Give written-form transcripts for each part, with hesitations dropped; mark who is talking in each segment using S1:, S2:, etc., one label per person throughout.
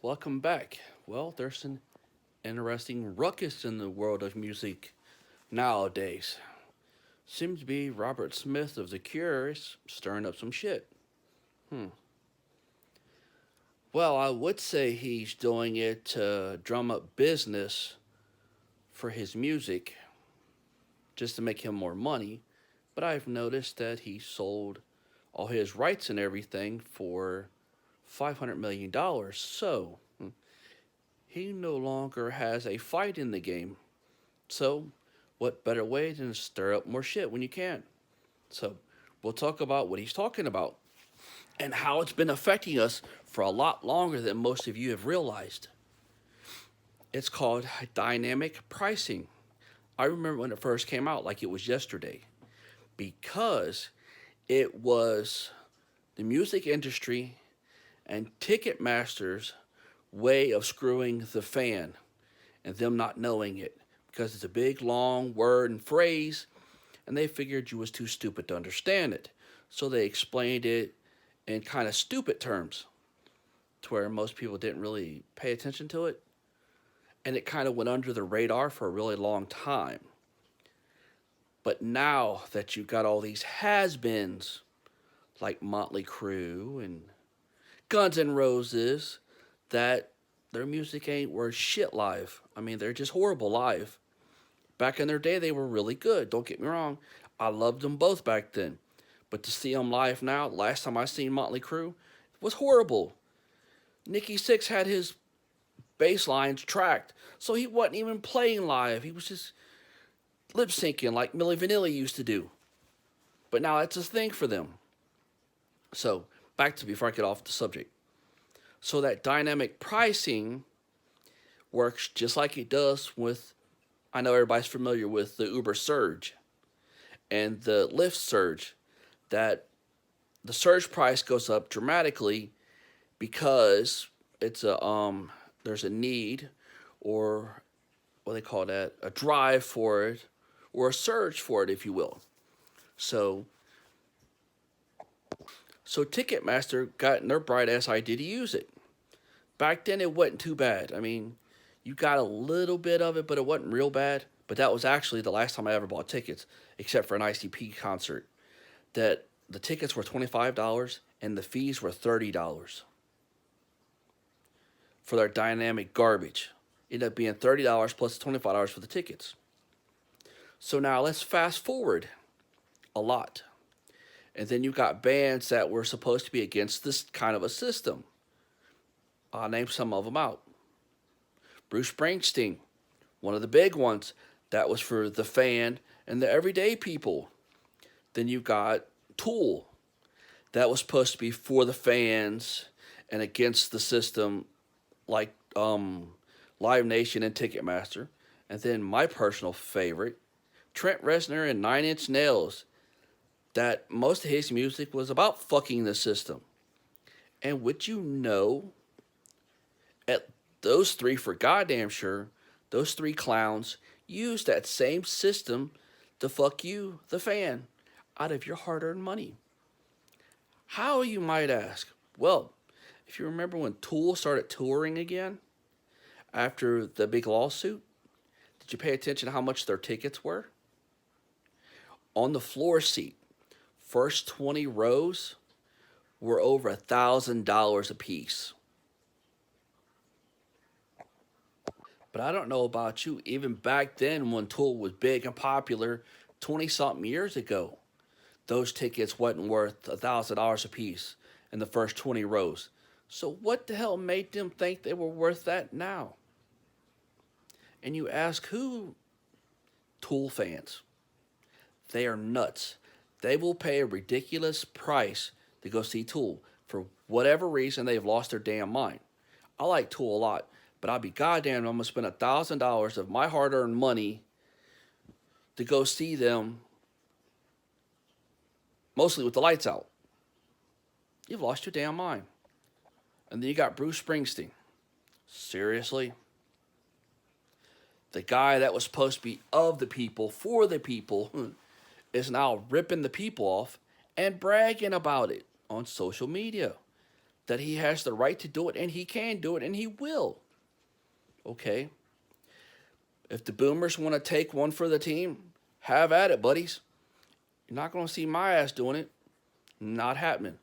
S1: Welcome back. Well, there's an interesting ruckus in the world of music nowadays. Seems to be Robert Smith of The Cure is stirring up some shit. Hmm. Well, I would say he's doing it to drum up business for his music, just to make him more money. But I've noticed that he sold all his rights and everything for $500 million. So he no longer has a fight in the game. So, what better way than to stir up more shit when you can? So, we'll talk about what he's talking about and how it's been affecting us for a lot longer than most of you have realized. It's called dynamic pricing. I remember when it first came out like it was yesterday because it was the music industry and Ticketmaster's way of screwing the fan and them not knowing it because it's a big long word and phrase and they figured you was too stupid to understand it. So they explained it in kind of stupid terms to where most people didn't really pay attention to it. And it kind of went under the radar for a really long time. But now that you've got all these has-beens like Motley Crue and Guns N' Roses, that their music ain't worth shit live. I mean, they're just horrible live. Back in their day, they were really good. Don't get me wrong. I loved them both back then. But to see them live now, last time I seen Motley Crue, it was horrible. Nikki Sixx had his bass lines tracked, so he wasn't even playing live. He was just lip syncing like Milli Vanilli used to do. But now it's a thing for them. So, back to before I get off the subject. So that dynamic pricing works just like it does with, I know everybody's familiar with the Uber Surge and the Lyft Surge, that the surge price goes up dramatically because it's there's a need or what they call that, a drive for it or a surge for it, if you will. So Ticketmaster got their bright ass idea to use it. Back then, it wasn't too bad. I mean, you got a little bit of it, but it wasn't real bad. But that was actually the last time I ever bought tickets, except for an ICP concert. That the tickets were $25 and the fees were $30 for their dynamic garbage. It ended up being $30 plus $25 for the tickets. So now let's fast forward a lot. And then you got bands that were supposed to be against this kind of a system. I'll name some of them out. Bruce Springsteen, one of the big ones, that was for the fan and the everyday people. Then you got Tool, that was supposed to be for the fans and against the system, like Live Nation and Ticketmaster. And then my personal favorite, Trent Reznor and Nine Inch Nails, that most of his music was about fucking the system. And would you know, at those three, for goddamn sure, those three clowns used that same system to fuck you, the fan, out of your hard-earned money. How, you might ask? Well, if you remember when Tool started touring again after the big lawsuit, did you pay attention to how much their tickets were? On the floor seat, first 20 rows were over $1,000 a piece. But I don't know about you, even back then when Tool was big and popular 20-something years ago, those tickets wasn't worth $1,000 a piece in the first 20 rows. So what the hell made them think they were worth that now? And you ask who? Tool fans. They are nuts. They will pay a ridiculous price to go see Tool. For whatever reason, they've lost their damn mind. I like Tool a lot, but I'll be goddamn, I'm going to spend $1,000 of my hard-earned money to go see them, mostly with the lights out. You've lost your damn mind. And then you got Bruce Springsteen. Seriously? The guy that was supposed to be of the people, for the people, is now ripping the people off and bragging about it on social media. That he has the right to do it, and he can do it, and he will. Okay? If the boomers want to take one for the team, have at it, buddies. You're not going to see my ass doing it. Not happening.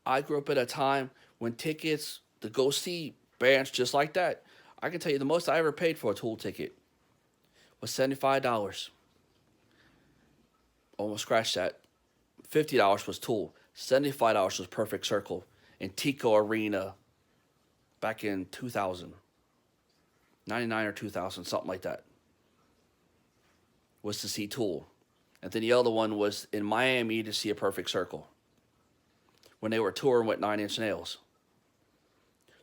S1: I grew up at a time when tickets to go see bands just like that, I can tell you the most I ever paid for a Tool ticket was $75. Almost scratched that. $50 was Tool. $75 was Perfect Circle in Tico Arena back in 2000. 99 or 2000, something like that. Was to see Tool. And then the other one was in Miami to see a Perfect Circle when they were touring with Nine Inch Nails.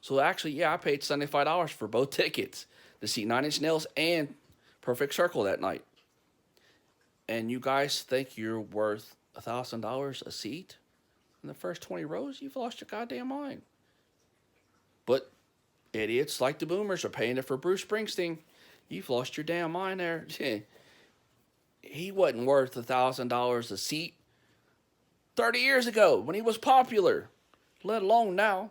S1: So actually, yeah, I paid $75 for both tickets to see Nine Inch Nails and Perfect Circle that night. And you guys think you're worth $1,000 a seat in the first 20 rows? You've lost your goddamn mind. But idiots like the boomers are paying it for Bruce Springsteen. You've lost your damn mind there. He wasn't worth $1,000 a seat 30 years ago when he was popular, let alone now.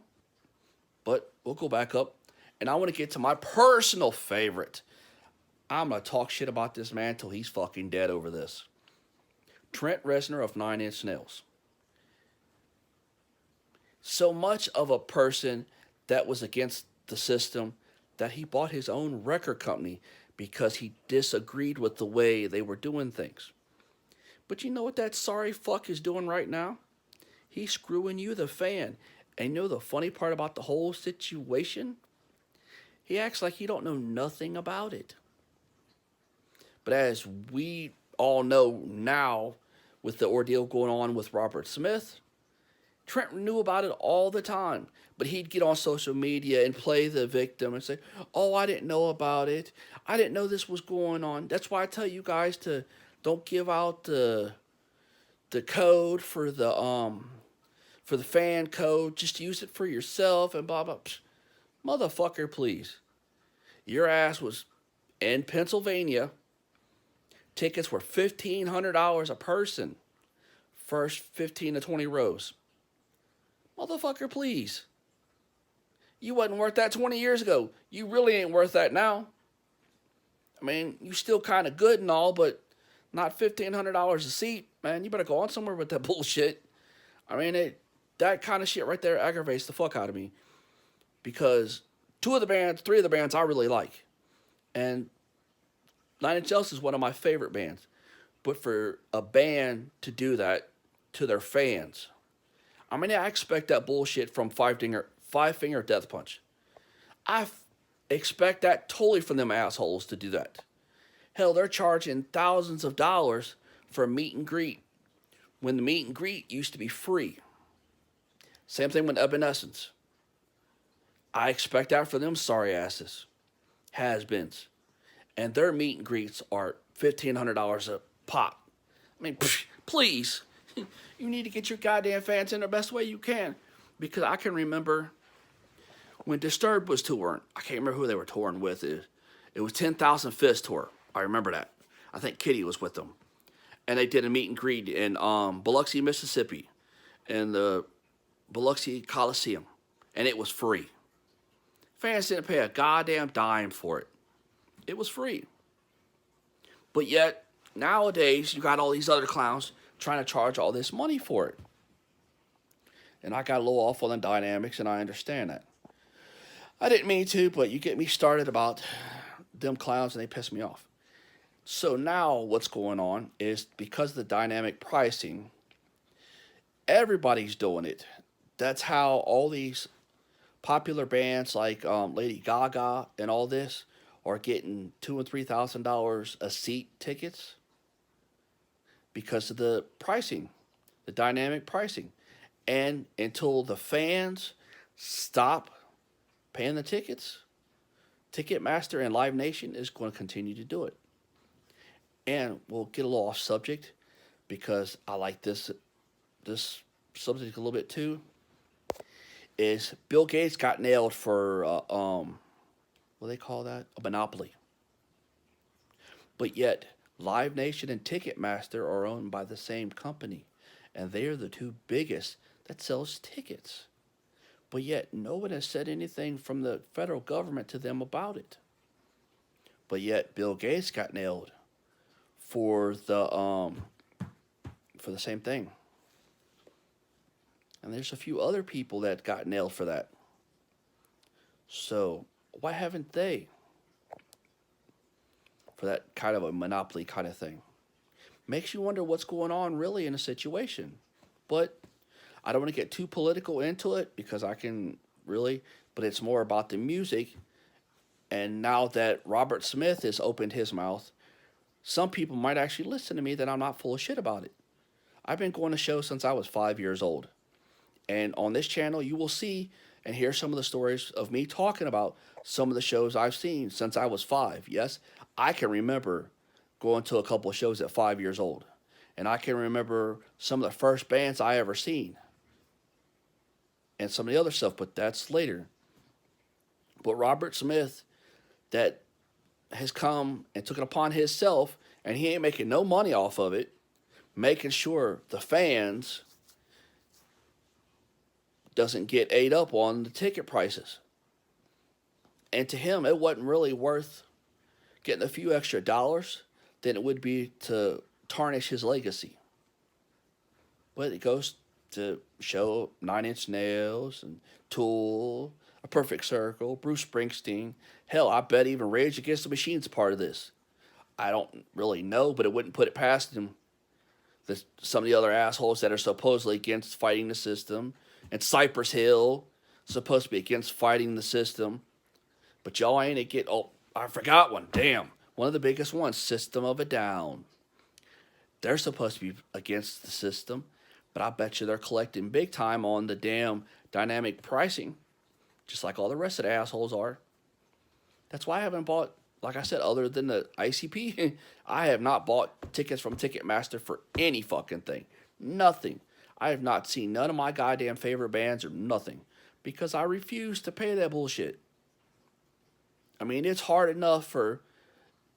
S1: But we'll go back up, and I want to get to my personal favorite. I'm going to talk shit about this man till he's fucking dead over this. Trent Reznor of Nine Inch Nails. So much of a person that was against the system that he bought his own record company because he disagreed with the way they were doing things. But you know what that sorry fuck is doing right now? He's screwing you, the fan. And you know the funny part about the whole situation? He acts like he don't know nothing about it. But as we all know now, with the ordeal going on with Robert Smith, Trent knew about it all the time. But he'd get on social media and play the victim and say, oh, I didn't know about it. I didn't know this was going on. That's why I tell you guys to don't give out the code for the fan code. Just use it for yourself and blah, blah. Psh, motherfucker, please. Your ass was in Pennsylvania. Tickets were $1,500 a person. First 15 to 20 rows. Motherfucker, please. You wasn't worth that 20 years ago. You really ain't worth that now. I mean, you still kind of good and all, but not $1,500 a seat, man. You better go on somewhere with that bullshit. I mean, that kind of shit right there aggravates the fuck out of me. Because three of the bands I really like. And Nine Inch Nails is one of my favorite bands. But for a band to do that to their fans, I mean, I expect that bullshit from Five Finger Death Punch. I expect that totally from them assholes to do that. Hell, they're charging thousands of dollars for a meet and greet when the meet and greet used to be free. Same thing with Evanescence. I expect that for them sorry asses. Has-beens. And their meet and greets are $1,500 a pop. I mean, please. You need to get your goddamn fans in the best way you can. Because I can remember when Disturbed was touring. I can't remember who they were touring with. It was 10,000 Fist tour. I remember that. I think Kitty was with them. And they did a meet and greet in Biloxi, Mississippi. In the Biloxi Coliseum. And it was free. Fans didn't pay a goddamn dime for it. It was free. But yet, nowadays, you got all these other clowns trying to charge all this money for it. And I got a little off on the dynamics, and I understand that. I didn't mean to, but you get me started about them clowns, and they piss me off. So now what's going on is because of the dynamic pricing, everybody's doing it. That's how all these popular bands like Lady Gaga and all this are getting $2,000 and $3,000 a seat tickets because of the pricing, the dynamic pricing. And until the fans stop paying the tickets, Ticketmaster and Live Nation is going to continue to do it. And we'll get a little off subject because I like this subject a little bit too. is Bill Gates got nailed for what do they call that? A monopoly. But yet, Live Nation and Ticketmaster are owned by the same company, and they are the two biggest that sells tickets. But yet, no one has said anything from the federal government to them about it. But yet, Bill Gates got nailed for the same thing. And there's a few other people that got nailed for that. So why haven't they? For that kind of a monopoly kind of thing. Makes you wonder what's going on really in a situation. But I don't want to get too political into it because I can really, but it's more about the music. And now that Robert Smith has opened his mouth, some people might actually listen to me that I'm not full of shit about it. I've been going to shows since I was 5 years old. And on this channel, you will see and hear some of the stories of me talking about some of the shows I've seen since I was 5. Yes, I can remember going to a couple of shows at 5 years old. And I can remember some of the first bands I ever seen. And some of the other stuff, but that's later. But Robert Smith, that has come and took it upon himself, and he ain't making no money off of it, making sure the fans doesn't get ate up on the ticket prices. And to him, it wasn't really worth getting a few extra dollars than it would be to tarnish his legacy. But it goes to show Nine Inch Nails and Tool, A Perfect Circle, Bruce Springsteen. Hell, I bet even Rage Against the Machine's part of this. I don't really know, but it wouldn't put it past him. Some of the other assholes that are supposedly against fighting the system, and Cypress Hill, supposed to be against fighting the system. But y'all ain't against, oh, I forgot one, damn. One of the biggest ones, System of a Down. They're supposed to be against the system, but I bet you they're collecting big time on the damn dynamic pricing, just like all the rest of the assholes are. That's why I haven't bought, like I said, other than the ICP, I have not bought tickets from Ticketmaster for any fucking thing. Nothing. I have not seen none of my goddamn favorite bands or nothing because I refuse to pay that bullshit. I mean, it's hard enough for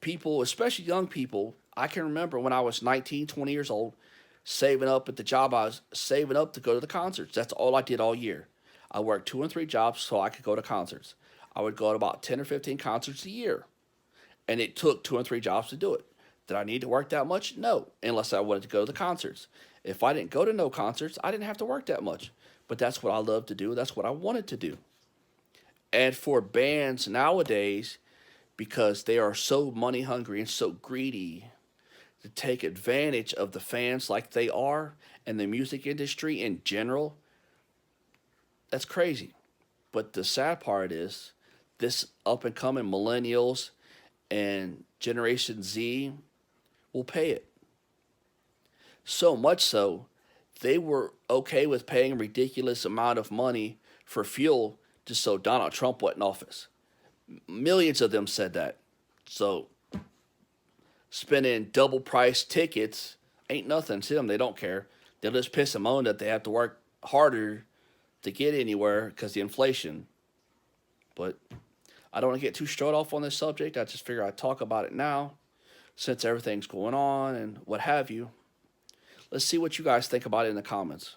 S1: people, especially young people. I can remember when I was 19, 20 years old, saving up at the job I was saving up to go to the concerts. That's all I did all year. I worked 2 and 3 jobs so I could go to concerts. I would go to about 10 or 15 concerts a year. And it took 2 and 3 jobs to do it. Did I need to work that much? No, unless I wanted to go to the concerts. If I didn't go to no concerts, I didn't have to work that much. But that's what I love to do. That's what I wanted to do. And for bands nowadays, because they are so money hungry and so greedy to take advantage of the fans like they are and the music industry in general, that's crazy. But the sad part is this up and coming millennials and Generation Z will pay it. So much so, they were okay with paying a ridiculous amount of money for fuel just so Donald Trump went in office. Millions of them said that. So spending double price tickets ain't nothing to them. They don't care. They'll just piss them on that they have to work harder to get anywhere because the inflation. But I don't want to get too straight off on this subject. I just figure I'd talk about it now since everything's going on and what have you. Let's see what you guys think about it in the comments.